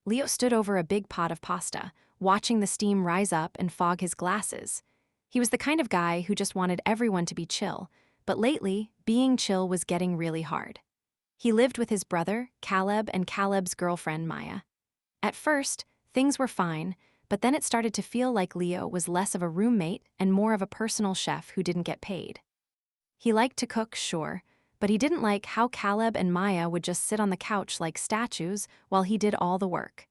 Leo stood over a big pot of pasta, watching the steam rise up and fog his glasses. He was the kind of guy who just wanted everyone to be chill, but lately, being chill was getting really hard. He lived with his brother, Caleb, and Caleb's girlfriend, Maya. At first, things were fine, but then it started to feel like Leo was less of a roommate and more of a personal chef who didn't get paid. He liked to cook, sure, but he didn't like how Caleb and Maya would just sit on the couch like statues while he did all the work.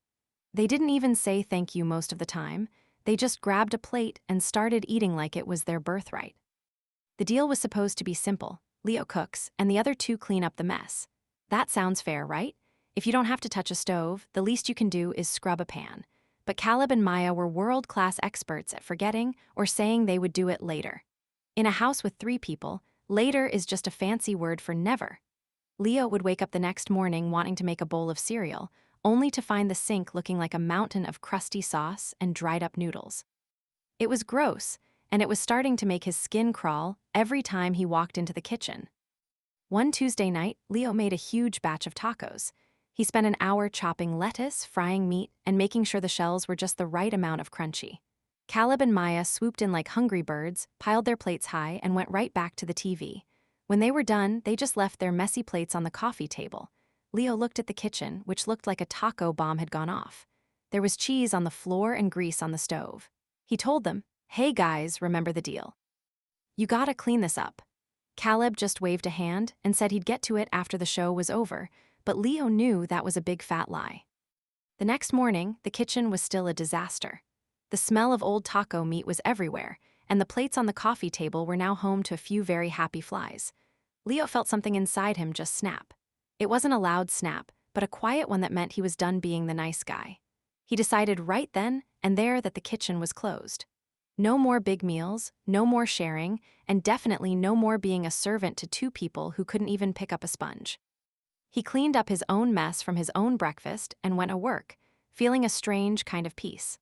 They didn't even say thank you most of the time. They just grabbed a plate and started eating like it was their birthright. The deal was supposed to be simple. Leo cooks, and the other two clean up the mess. That sounds fair, right? If you don't have to touch a stove, the least you can do is scrub a pan. But Caleb and Maya were world-class experts at forgetting or saying they would do it later. In a house with 3 people, later is just a fancy word for never. Leo would wake up the next morning wanting to make a bowl of cereal, only to find the sink looking like a mountain of crusty sauce and dried-up noodles. It was gross, and it was starting to make his skin crawl every time he walked into the kitchen. One Tuesday night, Leo made a huge batch of tacos. He spent an hour chopping lettuce, frying meat, and making sure the shells were just the right amount of crunchy. Caleb and Maya swooped in like hungry birds, piled their plates high, and went right back to the TV. When they were done, they just left their messy plates on the coffee table. Leo looked at the kitchen, which looked like a taco bomb had gone off. There was cheese on the floor and grease on the stove. He told them, "Hey guys, remember the deal. You gotta clean this up." Caleb just waved a hand and said he'd get to it after the show was over, but Leo knew that was a big fat lie. The next morning, the kitchen was still a disaster. The smell of old taco meat was everywhere, and the plates on the coffee table were now home to a few very happy flies. Leo felt something inside him just snap. It wasn't a loud snap, but a quiet one that meant he was done being the nice guy. He decided right then and there that the kitchen was closed. No more big meals, no more sharing, and definitely no more being a servant to 2 people who couldn't even pick up a sponge. He cleaned up his own mess from his own breakfast and went to work, feeling a strange kind of peace.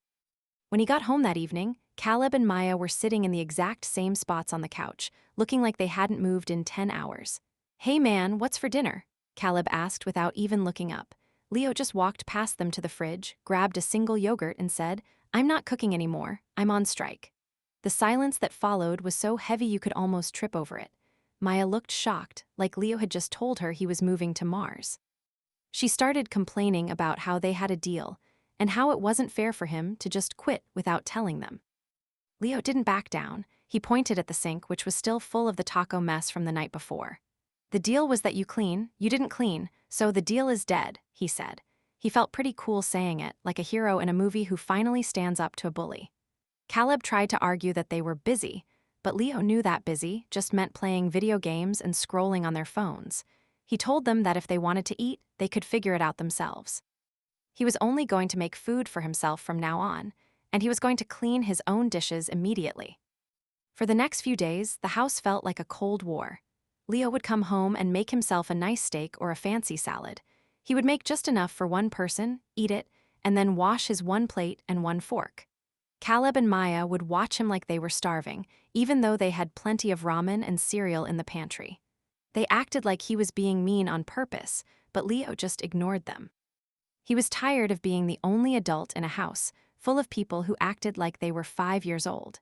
When he got home that evening, Caleb and Maya were sitting in the exact same spots on the couch, looking like they hadn't moved in 10 hours. "Hey man, what's for dinner?" Caleb asked without even looking up. Leo just walked past them to the fridge, grabbed a single yogurt and said, "I'm not cooking anymore, I'm on strike." The silence that followed was so heavy you could almost trip over it. Maya looked shocked, like Leo had just told her he was moving to Mars. She started complaining about how they had a deal, and how it wasn't fair for him to just quit without telling them. Leo didn't back down. He pointed at the sink, which was still full of the taco mess from the night before. "The deal was that you clean, you didn't clean, so the deal is dead," he said. He felt pretty cool saying it, like a hero in a movie who finally stands up to a bully. Caleb tried to argue that they were busy, but Leo knew that busy just meant playing video games and scrolling on their phones. He told them that if they wanted to eat, they could figure it out themselves. He was only going to make food for himself from now on, and he was going to clean his own dishes immediately. For the next few days, the house felt like a cold war. Leo would come home and make himself a nice steak or a fancy salad. He would make just enough for one person, eat it, and then wash his one plate and one fork. Caleb and Maya would watch him like they were starving, even though they had plenty of ramen and cereal in the pantry. They acted like he was being mean on purpose, but Leo just ignored them. He was tired of being the only adult in a house full of people who acted like they were 5 years old.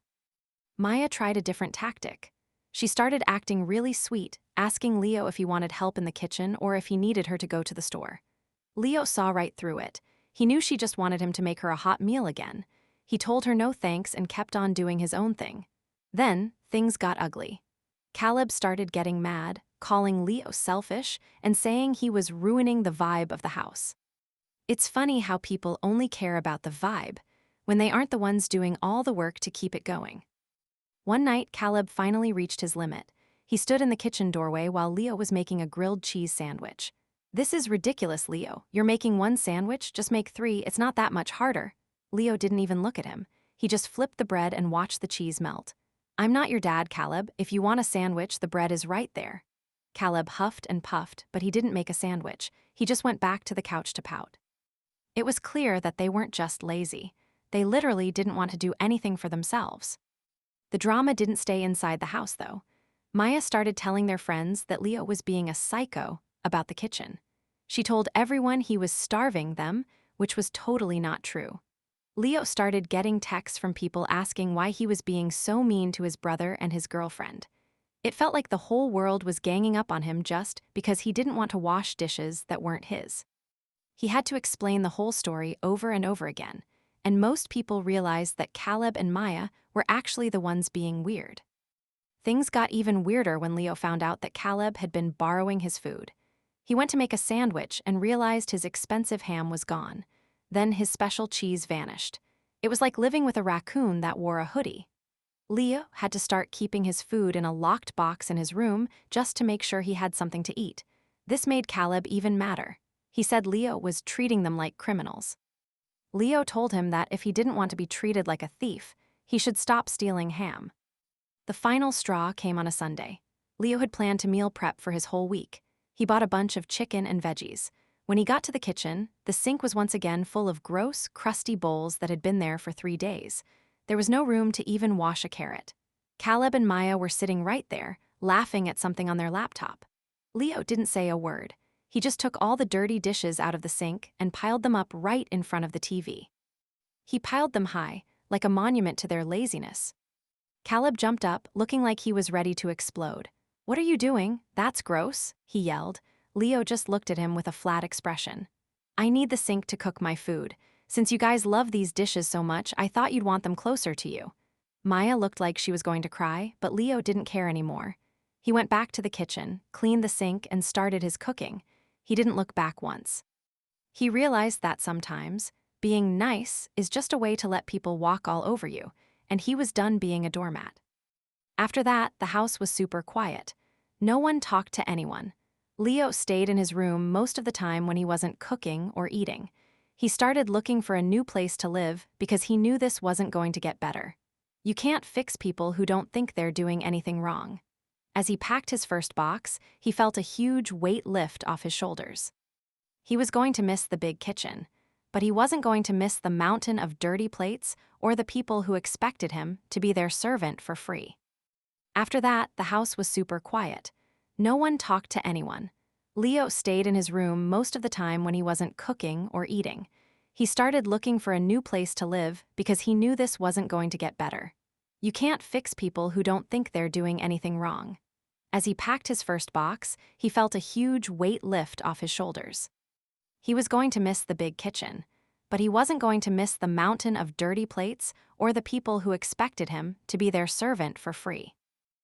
Maya tried a different tactic. She started acting really sweet, asking Leo if he wanted help in the kitchen or if he needed her to go to the store. Leo saw right through it. He knew she just wanted him to make her a hot meal again. He told her no thanks and kept on doing his own thing. Then, things got ugly. Caleb started getting mad, calling Leo selfish and saying he was ruining the vibe of the house. It's funny how people only care about the vibe when they aren't the ones doing all the work to keep it going. One night, Caleb finally reached his limit. He stood in the kitchen doorway while Leo was making a grilled cheese sandwich. "This is ridiculous, Leo. You're making one sandwich, just make 3, it's not that much harder." Leo didn't even look at him. He just flipped the bread and watched the cheese melt. "I'm not your dad, Caleb. If you want a sandwich, the bread is right there." Caleb huffed and puffed, but he didn't make a sandwich. He just went back to the couch to pout. It was clear that they weren't just lazy. They literally didn't want to do anything for themselves. The drama didn't stay inside the house, though. Maya started telling their friends that Leo was being a psycho about the kitchen. She told everyone he was starving them, which was totally not true. Leo started getting texts from people asking why he was being so mean to his brother and his girlfriend. It felt like the whole world was ganging up on him just because he didn't want to wash dishes that weren't his. He had to explain the whole story over and over again, and most people realized that Caleb and Maya were actually the ones being weird. Things got even weirder when Leo found out that Caleb had been borrowing his food. He went to make a sandwich and realized his expensive ham was gone. Then his special cheese vanished. It was like living with a raccoon that wore a hoodie. Leo had to start keeping his food in a locked box in his room just to make sure he had something to eat. This made Caleb even madder. He said Leo was treating them like criminals. Leo told him that if he didn't want to be treated like a thief, he should stop stealing ham. The final straw came on a Sunday. Leo had planned to meal prep for his whole week. He bought a bunch of chicken and veggies. When he got to the kitchen, the sink was once again full of gross, crusty bowls that had been there for 3 days. There was no room to even wash a carrot. Caleb and Maya were sitting right there, laughing at something on their laptop. Leo didn't say a word. He just took all the dirty dishes out of the sink and piled them up right in front of the TV. He piled them high, like a monument to their laziness. Caleb jumped up, looking like he was ready to explode. "What are you doing? That's gross," he yelled. Leo just looked at him with a flat expression. "I need the sink to cook my food. Since you guys love these dishes so much, I thought you'd want them closer to you." Maya looked like she was going to cry, but Leo didn't care anymore. He went back to the kitchen, cleaned the sink, and started his cooking. He didn't look back once. He realized that sometimes, being nice is just a way to let people walk all over you, and he was done being a doormat. After that, the house was super quiet. No one talked to anyone. Leo stayed in his room most of the time when he wasn't cooking or eating. He started looking for a new place to live because he knew this wasn't going to get better. You can't fix people who don't think they're doing anything wrong. As he packed his first box, he felt a huge weight lift off his shoulders. He was going to miss the big kitchen, but he wasn't going to miss the mountain of dirty plates or the people who expected him to be their servant for free. After that, the house was super quiet. No one talked to anyone. Leo stayed in his room most of the time when he wasn't cooking or eating. He started looking for a new place to live because he knew this wasn't going to get better. You can't fix people who don't think they're doing anything wrong. As he packed his first box, he felt a huge weight lift off his shoulders. He was going to miss the big kitchen, but he wasn't going to miss the mountain of dirty plates or the people who expected him to be their servant for free.